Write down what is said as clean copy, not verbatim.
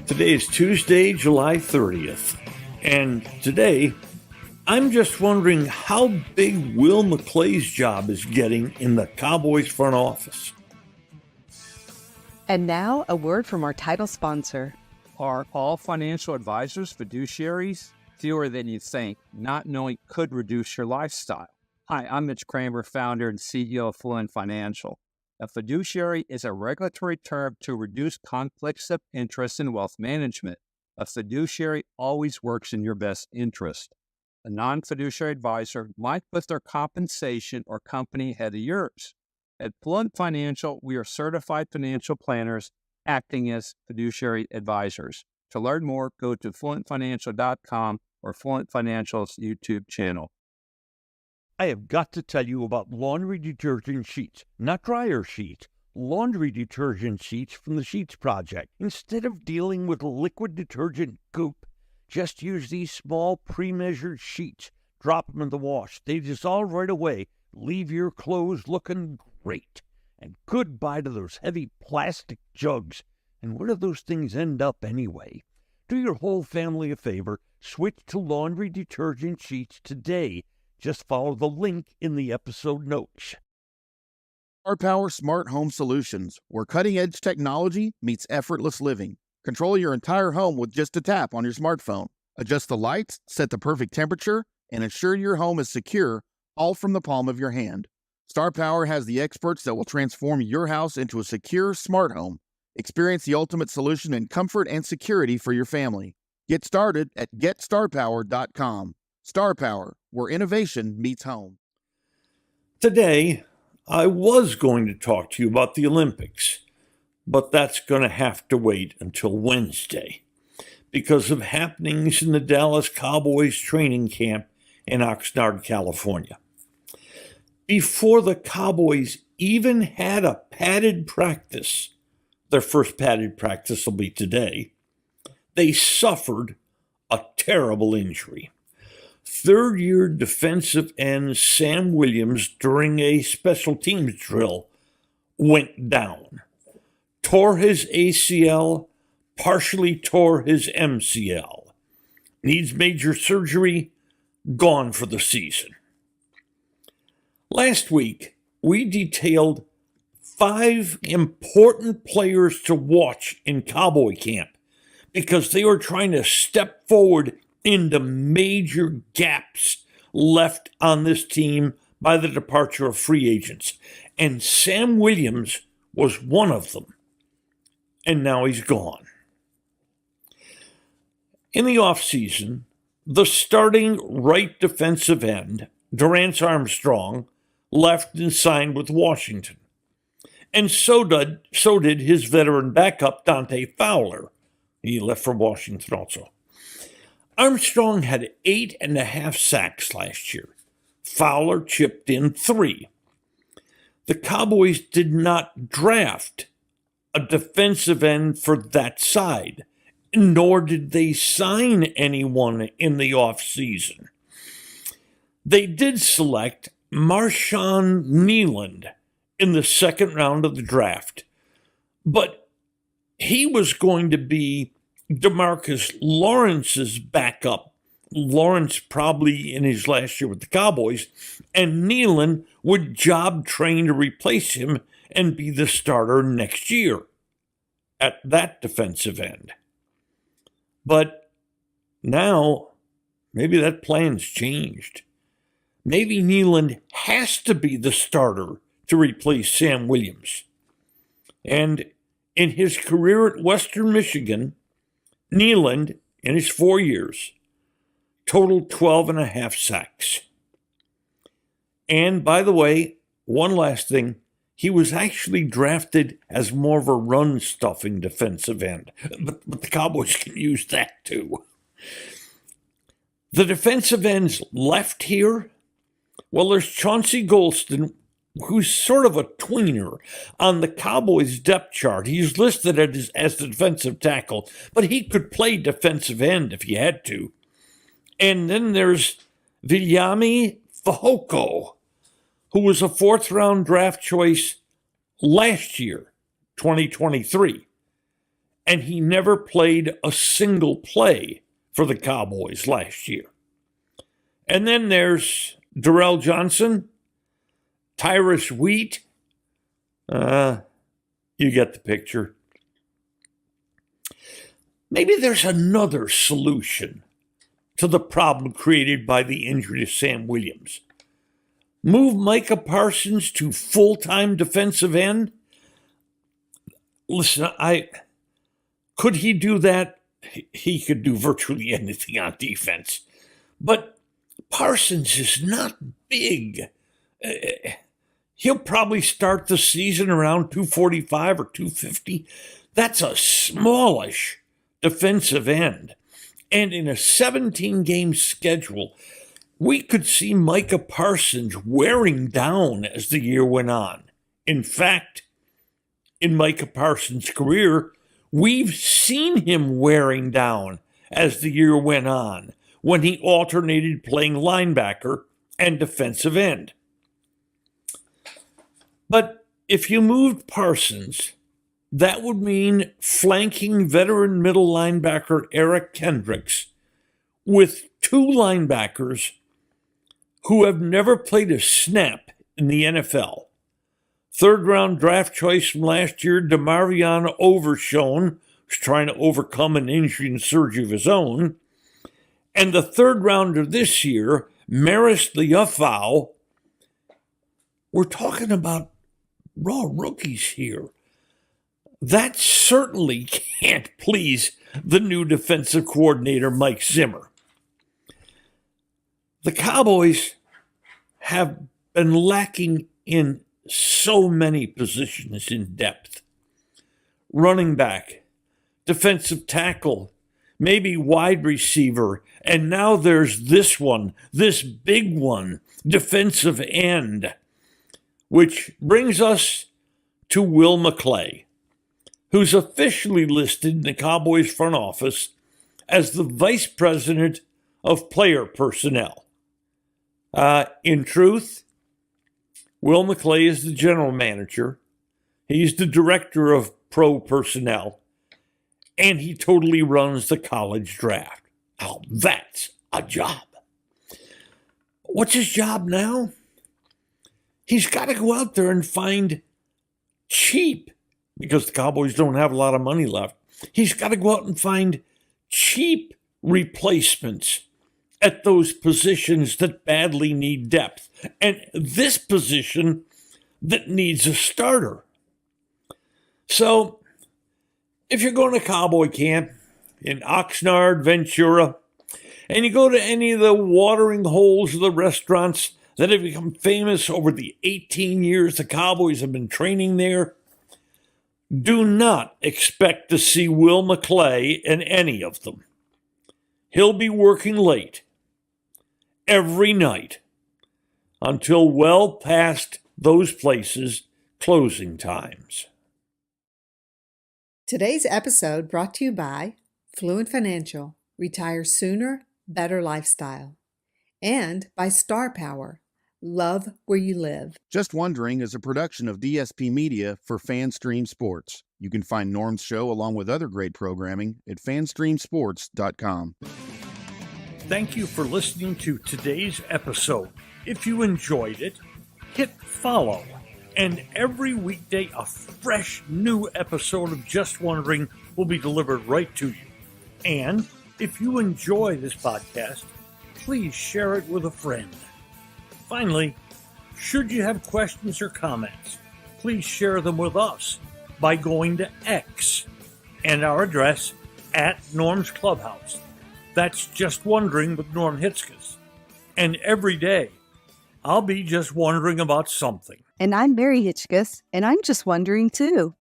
Today is Tuesday, July 30th, and today I'm just wondering how big Will McClay's job is getting in the Cowboys front office. And now a word from our title sponsor. Are all financial advisors fiduciaries? Fewer than you think. Not knowing could reduce your lifestyle. Hi, I'm Mitch Kramer, founder and CEO of Fluent Financial. A fiduciary is a regulatory term to reduce conflicts of interest in wealth management. A fiduciary always works in your best interest. A non-fiduciary advisor might put their compensation or company ahead of yours. At Fluent Financial, we are certified financial planners acting as fiduciary advisors. To learn more, go to fluentfinancial.com or Fluent Financial's YouTube channel. I have got to tell you about laundry detergent sheets, not dryer sheets. Laundry detergent sheets from the Sheets Project. Instead of dealing with liquid detergent goop, just use these small pre-measured sheets. Drop them in the wash. They dissolve right away. Leave your clothes looking great. And goodbye to those heavy plastic jugs. And where do those things end up anyway? Do your whole family a favor. Switch to laundry detergent sheets today. Just follow the link in the episode notes. StarPower Smart Home Solutions, where cutting-edge technology meets effortless living. Control your entire home with just a tap on your smartphone. Adjust the lights, set the perfect temperature, and ensure your home is secure, all from the palm of your hand. StarPower has the experts that will transform your house into a secure, smart home. Experience the ultimate solution in comfort and security for your family. Get started at GetStarPower.com. StarPower, where innovation meets home. Today, I was going to talk to you about the Olympics, but that's going to have to wait until Wednesday because of happenings in the Dallas Cowboys training camp in Oxnard, California. Before the Cowboys even had a padded practice, their first padded practice will be today, they suffered a terrible injury. Third-year defensive end Sam Williams, during a special teams drill, went down. Tore his ACL, partially tore his MCL. Needs major surgery, gone for the season. Last week, we detailed 5 important players to watch in Cowboy camp because they were trying to step forward into major gaps left on this team by the departure of free agents. And Sam Williams was one of them. And now he's gone. In the offseason, the starting right defensive end, Dorance Armstrong, left and signed with Washington. And so did his veteran backup, Dante Fowler. He left for Washington also. Armstrong had 8.5 sacks last year. Fowler chipped in 3. The Cowboys did not draft a defensive end for that side, nor did they sign anyone in the offseason. They did select Marshawn Kneeland in the second round of the draft, but he was going to be DeMarcus Lawrence's backup. Lawrence probably in his last year with the Cowboys, and Kneeland would job train to replace him and be the starter next year at that defensive end. But now, maybe that plan's changed. Maybe Kneeland has to be the starter to replace Sam Williams. And in his career at Western Michigan, Kneeland, in his 4 years, totaled 12.5 sacks. And by the way, one last thing, he was actually drafted as more of a run-stuffing defensive end. But the Cowboys can use that too. The defensive ends left here, well, there's Chauncey Golston, who's sort of a tweener on the Cowboys depth chart. He's listed as the defensive tackle, but he could play defensive end if he had to. And then there's Viliami Fehoko, who was a 4th-round draft choice last year, 2023. and he never played a single play for the Cowboys last year. And then there's Darrell Johnson, Tyrus Wheat. You get the picture. Maybe there's another solution to the problem created by the injury to Sam Williams. Move Micah Parsons to full-time defensive end? Listen, could he do that? He could do virtually anything on defense. But Parsons is not big. He'll probably start the season around 245 or 250. That's a smallish defensive end. And in a 17-game schedule, we could see Micah Parsons wearing down as the year went on. In fact, in Micah Parsons' career, we've seen him wearing down as the year went on when he alternated playing linebacker and defensive end. But if you moved Parsons, that would mean flanking veteran middle linebacker Eric Kendricks with two linebackers who have never played a snap in the NFL. Third-round draft choice from last year, DeMarvion Overshown, who's trying to overcome an injury and surgery of his own. And the third rounder this year, Maris Liufau. We're talking about raw rookies here. That certainly can't please the new defensive coordinator, Mike Zimmer. The Cowboys have been lacking in so many positions in depth. Running back, defensive tackle, maybe wide receiver, and now there's this one, this big one, defensive end, which brings us to Will McClay, who's officially listed in the Cowboys front office as the vice president of player personnel. In truth, Will McClay is the general manager. He's the director of pro personnel, and he totally runs the college draft. Oh, that's a job. What's his job now? He's got to go out there and find cheap, because the Cowboys don't have a lot of money left. He's got to go out and find cheap replacements at those positions that badly need depth, and this position that needs a starter. So, if you're going to Cowboy camp in Oxnard, Ventura, and you go to any of the watering holes of the restaurants that have become famous over the 18 years the Cowboys have been training there, do not expect to see Will McClay in any of them. He'll be working late every night until well past those places' closing times. Today's episode brought to you by Fluent Financial, Retire Sooner, Better Lifestyle, and by Star Power, Love Where You Live. Just Wondering is a production of DSP Media for FanStream Sports. You can find Norm's show along with other great programming at fanstreamsports.com. Thank you for listening to today's episode. If you enjoyed it, hit follow. And every weekday, a fresh new episode of Just Wondering will be delivered right to you. And if you enjoy this podcast, please share it with a friend. Finally, should you have questions or comments, please share them with us by going to X and our address at Norm's Clubhouse. That's Just Wondering with Norm Hitzges. And every day, I'll be just wondering about something. And I'm Mary Hitchkus, and I'm just wondering too.